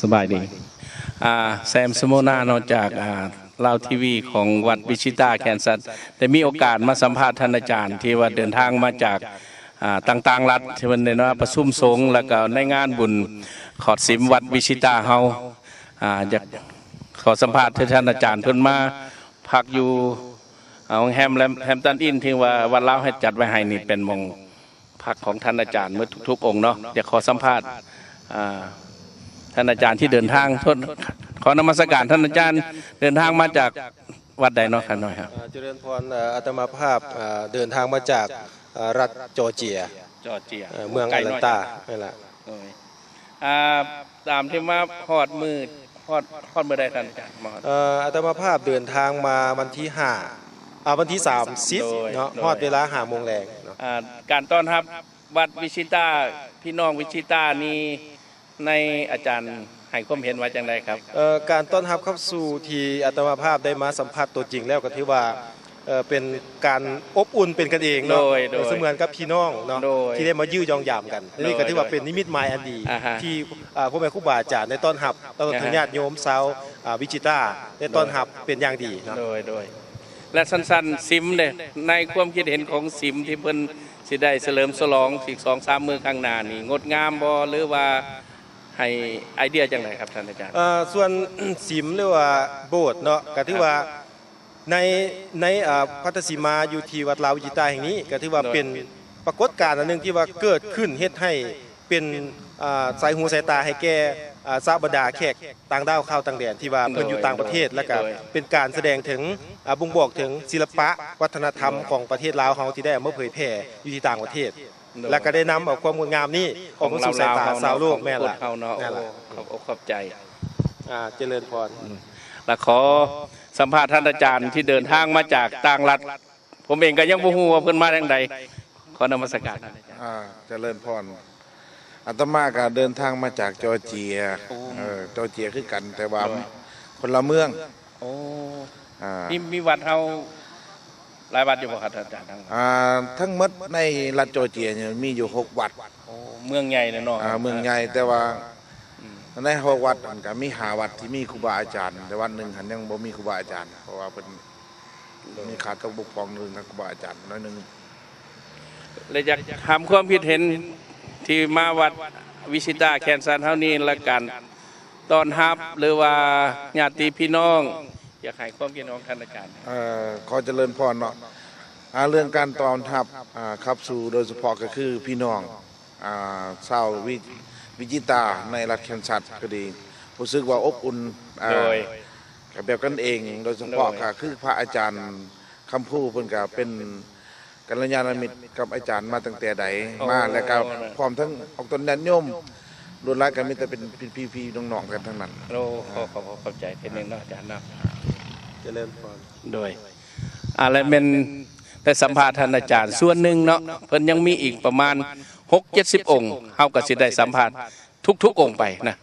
สบายดีแซมสโมนานอกจากลาวทีวีของวัดวิชิตาแคนซัสได้มีโอกาสมาสัมภาษณ์ท่านอาจารย์ที่ว่าเดินทางมาจากต่างๆรัฐที่มันในประชุมสงฆ์แล้วก็ในงานบุญขอดสิมวัดวิชิตาเฮาอยากขอสัมภาษณ์ท่านอาจารย์เพิ่นมาพักอยู่แฮมตันอินที่ว่าวัดลาวให้จัดไว้ให้นี่เป็นมงพักของท่านอาจารย์เมื่อทุกๆองค์เนาะอยากขอสัมภาษณ์ท่านอาจารย์ที่เดินทางขอนมัสการท่านอาจารย์เดินทางมาจากวัดใดเนาะครับหน่อยครับเจริญพรอาตมาภาพเดินทางมาจากรัฐจอร์เจียเมืองแอตแลนตานี่แหละตามที่มาพอดมือใดท่านอาจารย์อาตมาภาพเดินทางมาวันที่5วันที่30เนาะพอดเวลา5 โมงแรงการต้อนรับวัดวิชิตาพี่น้องวิชิตานี่ในอาจารย์ให้ความเห็นว่าจังไดครับการต้อนรับเข้าสู่ที่อาตมาภาพได้มาสัมผัสตัวจริงแล้วก็ถือว่าเป็นการอบอุ่นเป็นกันเองเนาะเสมือนกับพี่น้องเนาะที่ได้มายื้อยองยามกันนี่ก็ถือว่าเป็นนิมิตหมายอันดีที่พ่อแม่ครูบาอาจารย์ในต้อนรับแล้วก็ทางญาติโยมชาววิจิตราได้ต้อนรับเป็นอย่างดีเนาะโดยและสั้นๆซิมเลยในความคิดเห็นของซิมที่เพิ่นสิได้เฉลิมฉลองอีก 2-3 มื้อข้างหน้านี่งดงามบ่หรือว่าให้ไอเดียจังไดครับท่านอาจารย์ส่วนซิมหรือว่าโบสถ์เนาะก็ถือว่าในพัทธสีมาอยู่ที่วัดลาววิจิตราแห่งนี้ก็ถือว่าเป็นปรากฏการณ์อันนึงที่ว่าเกิดขึ้นเฮ็ดให้เป็นสายหูสายตาให้แก่ชาวบรรดาแขกต่างดาวข้าวต่างแดนที่ว่าเพิ่นอยู่ต่างประเทศแล้วก็เป็นการแสดงถึงบ่งบอกถึงศิลปะวัฒนธรรมของประเทศลาวเฮาที่ได้เอามาเผยแพร่อยู่ที่ต่างประเทศแล้วก็ได้นำเอาความงดงามนี้ออกมาสู่สายตาชาวโลกแม่ล่ะขอบใจเจริญพรและขอสัมภาษณ์ท่านอาจารย์ที่เดินทางมาจากต่างรัฐผมเองก็ยังบ่ฮู้ว่าเพิ่นมาทางใดขอนมัสการท่านอาจารย์เจริญพรอาตมาก็เดินทางมาจากจอร์เจียจอร์เจียคือกันแต่ว่าคนละเมืองมีวัดเฮาหลายวัดอยู่บ่ครับอาจารย์ทั้งหมดในรัฐจอร์เจียเนี่ยมีอยู่6 วัดเมืองใหญ่เนาะเมืองใหญ่แต่ว่าใน6 วัดมันก็มี5 วัดที่มีครูบาอาจารย์แต่วัดหนึ่งยังบ่มีครูบาอาจารย์เพราะว่าเป็นมีขาดตกบกพร่องเรื่องทางครูบาอาจารย์น้อยนึงเลยอยากถามความคิดเห็นที่มาวัดวิชิตาแคนซัสเฮานี้ละกันต้อนรับหรือว่าญาติพี่น้องอยากให้ความคิดของท่านอาจารย์ขอเจริญพรเนาะเรื่องการต้อนรับครับสู่โดยเฉพาะก็คือพี่น้องชาววิจิตราในรัฐแคนซัสก็ดีรู้สึกว่าอบอุ่นแบบกันเองโดยเฉพาะก็คือพระอาจารย์คำพูดเพิ่นก็เป็นกัลยาณมิตรกับอาจารย์มาตั้งแต่ใดมาแล้วก็พร้อมทั้งออกตนญาติโยมล้วนแล้วกันมีแต่เป็นพี่ๆน้องๆกันทั้งนั้นขอบใจเป็นนึงเนาะอาจารย์เนาะเจริญพรโดยอะไรเป็นแต่สัมภาษณ์ท่านอาจารย์ส่วนหนึ่งเนาะเพิ่นยังมีอีกประมาณ 6-70 องค์เฮาก็สิได้สัมภาษณ์ทุกๆองค์ไปนะ